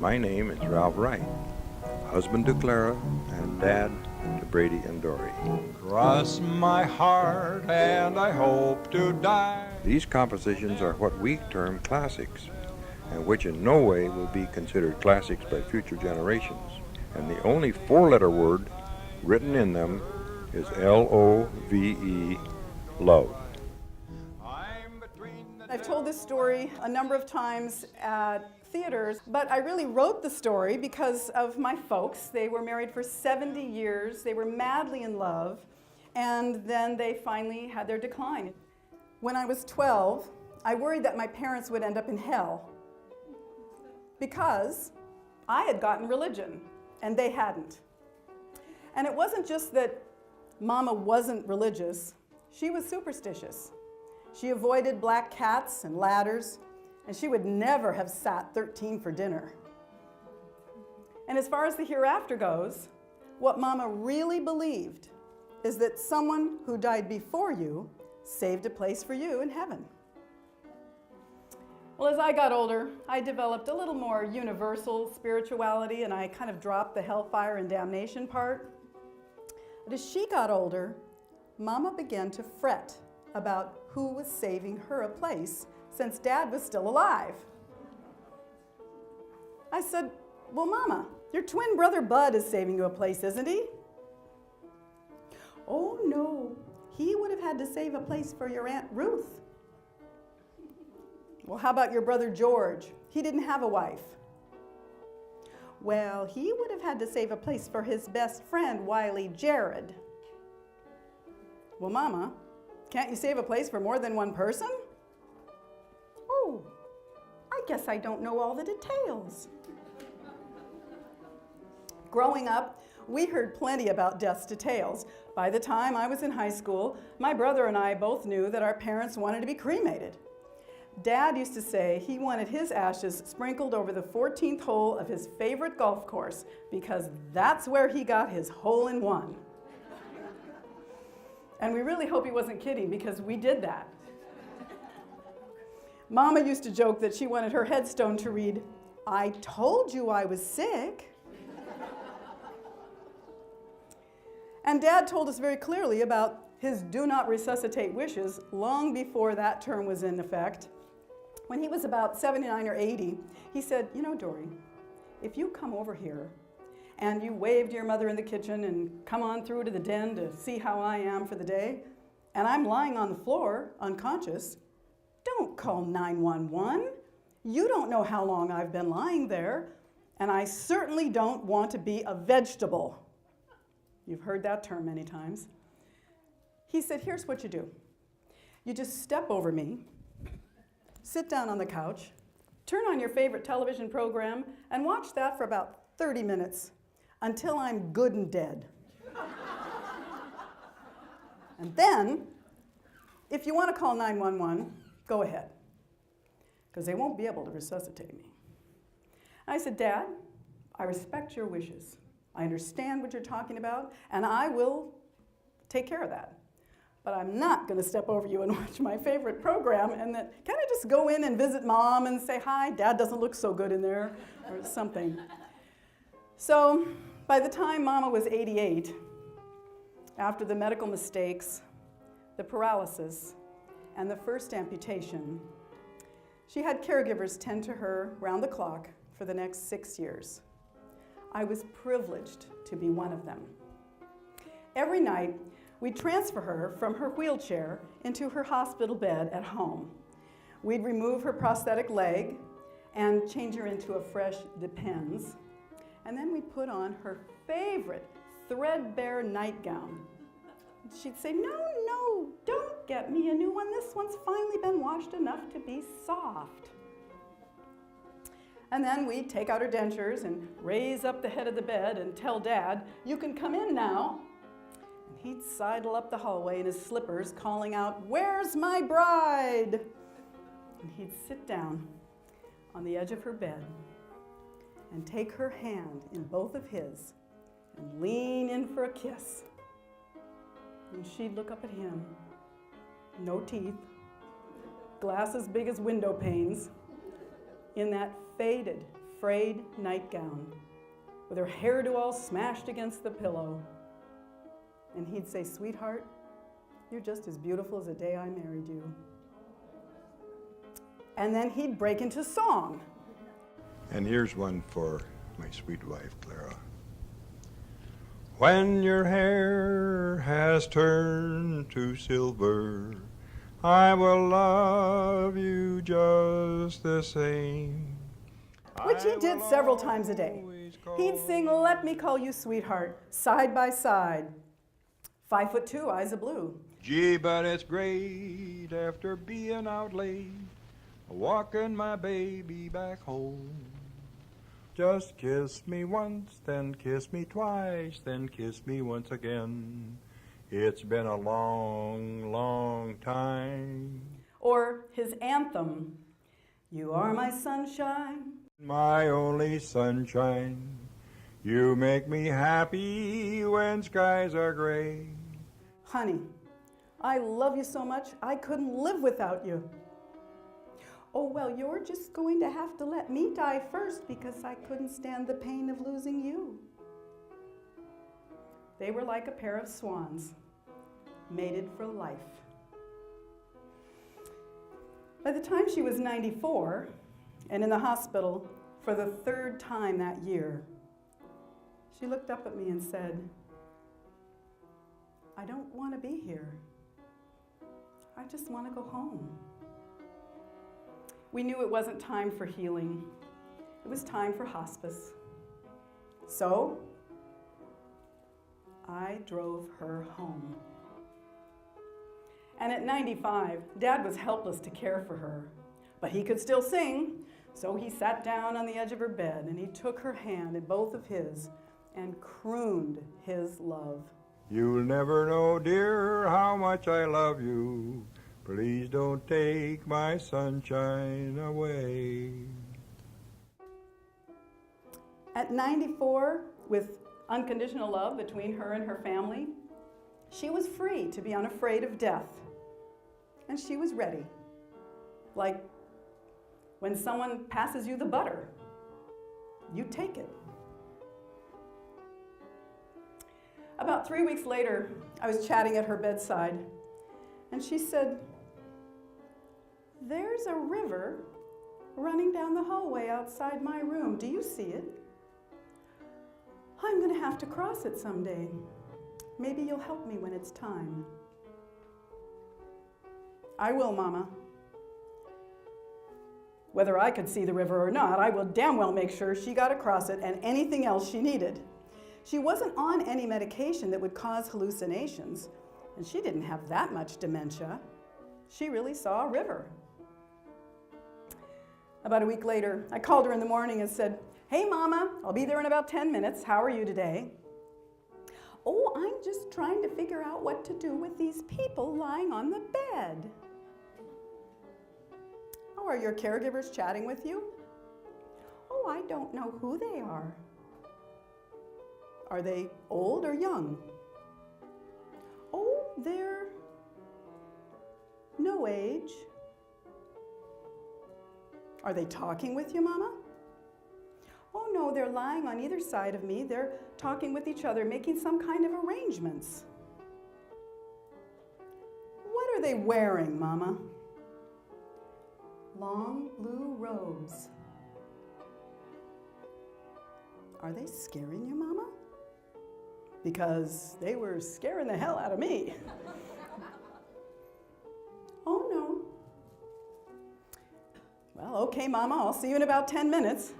My name is Ralph Wright, husband to Clara and dad to Brady and Dori. Cross my heart and I hope to die. These compositions are what we term classics, and which in no way will be considered classics by future generations. And the only four-letter word written in them is L-O-V-E, love. I've told this story a number of times at theaters, but I really wrote the story because of my folks. They were married for 70 years, they were madly in love, and then they finally had their decline. When I was 12, I worried that my parents would end up in hell because I had gotten religion and they hadn't. And it wasn't just that Mama wasn't religious, she was superstitious. She avoided black cats and ladders, and she would never have sat 13 for dinner. And as far as the hereafter goes, what Mama really believed is that someone who died before you saved a place for you in heaven. Well, as I got older, I developed a little more universal spirituality, and I kind of dropped the hellfire and damnation part. But as she got older, Mama began to fret about who was saving her a place since Dad was still alive. I said, well, Mama, your twin brother Bud is saving you a place, isn't he? Oh, no, he would have had to save a place for your Aunt Ruth. Well, how about your brother George? He didn't have a wife. Well, he would have had to save a place for his best friend, Wiley Jared. Well, Mama, can't you save a place for more than one person? Oh, I guess I don't know all the details. Growing up, we heard plenty about death's details. By the time I was in high school, my brother and I both knew that our parents wanted to be cremated. Dad used to say he wanted his ashes sprinkled over the 14th hole of his favorite golf course because that's where he got his hole-in-one. And we really hope he wasn't kidding because we did that. Mama used to joke that she wanted her headstone to read, "I told you I was sick." And Dad told us very clearly about his do not resuscitate wishes long before that term was in effect. When he was about 79 or 80, he said, you know, Dori, if you come over here and you wave to your mother in the kitchen and come on through to the den to see how I am for the day, and I'm lying on the floor, unconscious, don't call 911. You don't know how long I've been lying there, and I certainly don't want to be a vegetable. You've heard that term many times. He said, here's what you do. You just step over me, sit down on the couch, turn on your favorite television program, and watch that for about 30 minutes until I'm good and dead. And then, if you want to call 911, go ahead, because they won't be able to resuscitate me. I said, Dad, I respect your wishes. I understand what you're talking about, and I will take care of that. But I'm not going to step over you and watch my favorite program and then, can I just go in and visit Mom and say, hi, Dad doesn't look so good in there, or something. So by the time Mama was 88, after the medical mistakes, the paralysis, and the first amputation, she had caregivers tend to her round the clock for the next 6 years. I was privileged to be one of them. Every night, we'd transfer her from her wheelchair into her hospital bed at home. We'd remove her prosthetic leg and change her into a fresh Depends. And then we'd put on her favorite threadbare nightgown. She'd say, no, don't get me a new one. This one's finally been washed enough to be soft. And then we'd take out her dentures and raise up the head of the bed and tell Dad, you can come in now. And he'd sidle up the hallway in his slippers, calling out, where's my bride? And he'd sit down on the edge of her bed and take her hand in both of his and lean in for a kiss. And she'd look up at him, no teeth, glasses big as window panes, in that faded, frayed nightgown with her hairdo all smashed against the pillow. And he'd say, "Sweetheart, you're just as beautiful as the day I married you." And then he'd break into song. And here's one for my sweet wife, Clara. When your hair has turned to silver, I will love you just the same. Which he did several times a day. He'd sing "Let Me Call You Sweetheart" side by side. 5'2", eyes of blue. Gee, but it's great after being out late, walking my baby back home. Just kiss me once, then kiss me twice, then kiss me once again. It's been a long, long time. Or his anthem, "You are my sunshine." My only sunshine. You make me happy when skies are gray. "Honey, I love you so much I couldn't live without you." "Oh, well, you're just going to have to let me die first because I couldn't stand the pain of losing you." They were like a pair of swans, mated for life. By the time she was 94 and in the hospital for the third time that year, she looked up at me and said, "I don't want to be here. I just want to go home." We knew it wasn't time for healing. It was time for hospice. So I drove her home. And at 95, Dad was helpless to care for her, but he could still sing. So he sat down on the edge of her bed and he took her hand in both of his and crooned his love. You'll never know, dear, how much I love you. Please don't take my sunshine away. At 94, with unconditional love between her and her family, she was free to be unafraid of death. And she was ready. Like when someone passes you the butter, you take it. About 3 weeks later, I was chatting at her bedside, and she said, "There's a river running down the hallway outside my room. Do you see it? I'm going to have to cross it someday. Maybe you'll help me when it's time." "I will, Mama. Whether I could see the river or not, I will damn well make sure she got across it and anything else she needed." She wasn't on any medication that would cause hallucinations, and she didn't have that much dementia. She really saw a river. About a week later, I called her in the morning and said, "Hey, Mama, I'll be there in about 10 minutes. How are you today?" "Oh, I'm just trying to figure out what to do with these people lying on the bed." "Oh, are your caregivers chatting with you?" "Oh, I don't know who they are." "Are they old or young?" "Oh, they're no age." "Are they talking with you, Mama?" "Oh, no, they're lying on either side of me. They're talking with each other, making some kind of arrangements." "What are they wearing, Mama?" "Long blue robes." "Are they scaring you, Mama?" "Because they were scaring the hell out of me." "Oh, no." "Well, okay, Mama, I'll see you in about 10 minutes.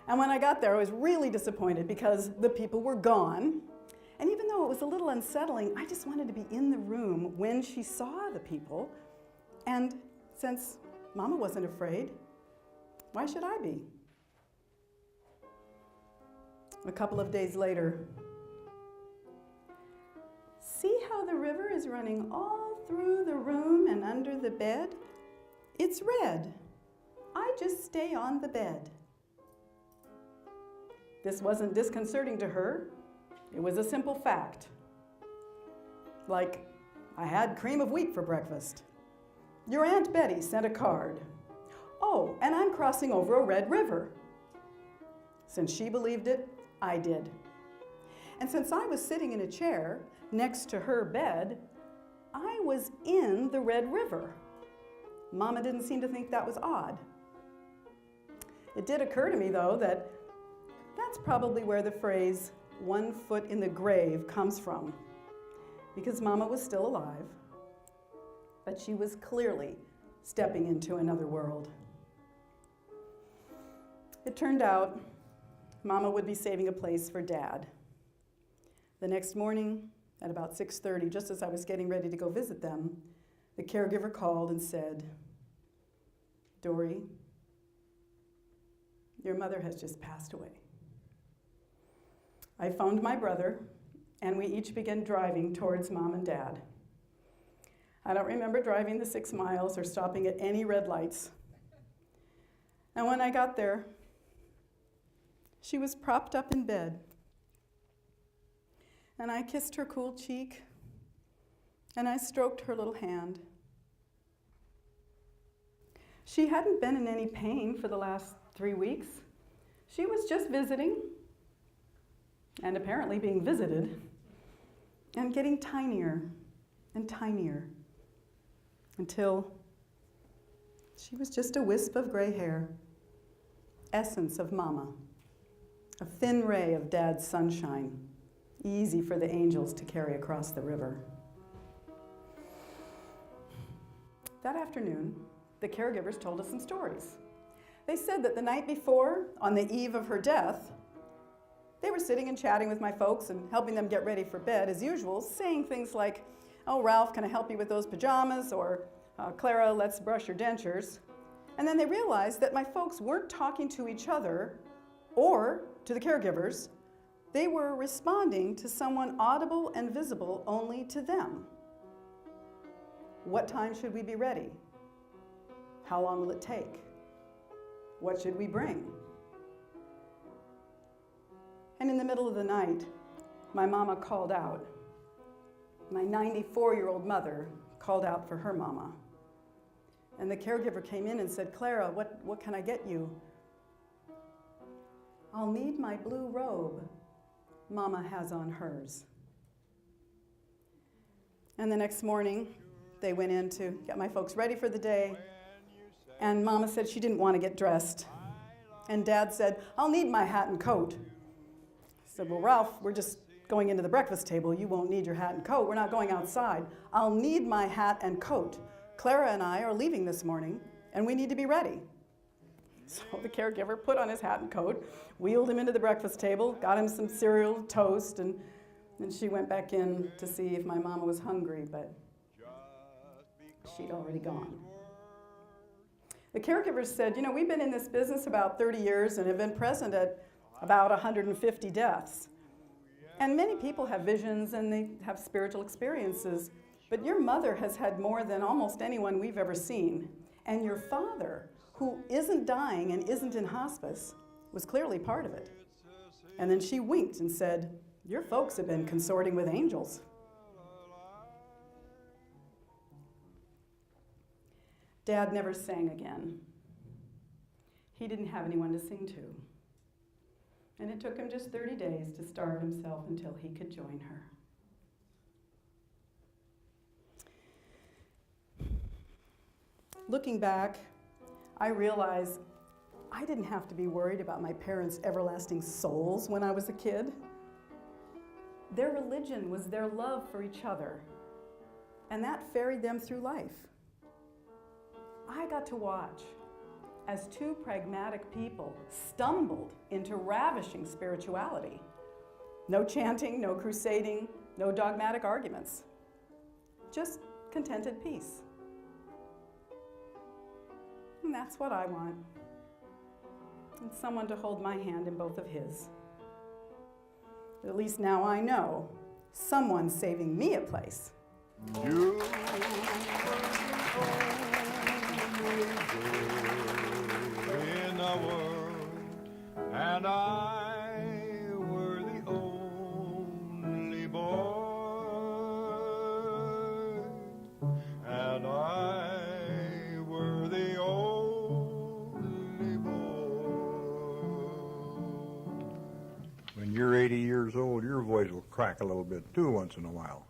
And when I got there, I was really disappointed because the people were gone. And even though it was a little unsettling, I just wanted to be in the room when she saw the people. And since Mama wasn't afraid, why should I be? A couple of days later, "See how the river is running all through the room and under the bed? It's red. I just stay on the bed." This wasn't disconcerting to her. It was a simple fact. Like, I had cream of wheat for breakfast. Your Aunt Betty sent a card. Oh, and I'm crossing over a red river. Since she believed it, I did. And since I was sitting in a chair next to her bed, I was in the Red River. Mama didn't seem to think that was odd. It did occur to me, though, that that's probably where the phrase, "one foot in the grave," comes from, because Mama was still alive, but she was clearly stepping into another world. It turned out Mama would be saving a place for Dad. The next morning, at about 6:30, just as I was getting ready to go visit them, the caregiver called and said, "Dori, your mother has just passed away." I phoned my brother, and we each began driving towards Mom and Dad. I don't remember driving the 6 miles or stopping at any red lights. And when I got there, she was propped up in bed. And I kissed her cool cheek, and I stroked her little hand. She hadn't been in any pain for the last 3 weeks. She was just visiting, and apparently being visited, and getting tinier and tinier, until she was just a wisp of gray hair, essence of Mama, a thin ray of Dad's sunshine, easy for the angels to carry across the river. That afternoon, the caregivers told us some stories. They said that the night before, on the eve of her death, they were sitting and chatting with my folks and helping them get ready for bed as usual, saying things like, "Oh, Ralph, can I help you with those pajamas?" Or, "Clara, let's brush your dentures." And then they realized that my folks weren't talking to each other or to the caregivers. They were responding to someone audible and visible only to them. What time should we be ready? How long will it take? What should we bring? And in the middle of the night, my mama called out. My 94-year-old mother called out for her mama. And the caregiver came in and said, "Clara, what can I get you?" "I'll need my blue robe Mama has on hers." And the next morning, they went in to get my folks ready for the day. And Mama said she didn't want to get dressed. And Dad said, "I'll need my hat and coat." I said, "Well, Ralph, we're just going into the breakfast table. You won't need your hat and coat. We're not going outside." "I'll need my hat and coat. Clara and I are leaving this morning, and we need to be ready." So the caregiver put on his hat and coat, wheeled him into the breakfast table, got him some cereal, toast, and then she went back in to see if my mama was hungry, but she'd already gone. The caregivers said, "We've been in this business about 30 years and have been present at about 150 deaths. And many people have visions and they have spiritual experiences, but your mother has had more than almost anyone we've ever seen. And your father, who isn't dying and isn't in hospice, was clearly part of it." And then she winked and said, "Your folks have been consorting with angels." Dad never sang again. He didn't have anyone to sing to. And it took him just 30 days to starve himself until he could join her. Looking back, I realize I didn't have to be worried about my parents' everlasting souls when I was a kid. Their religion was their love for each other, and that ferried them through life. I got to watch as two pragmatic people stumbled into ravishing spirituality. No chanting, no crusading, no dogmatic arguments. Just contented peace. And that's what I want. And someone to hold my hand in both of his. But at least now I know someone's saving me a place. You in the world, and I were the only boy, and I were the only boy. you're 80 years old, your voice will crack a little bit too once in a while.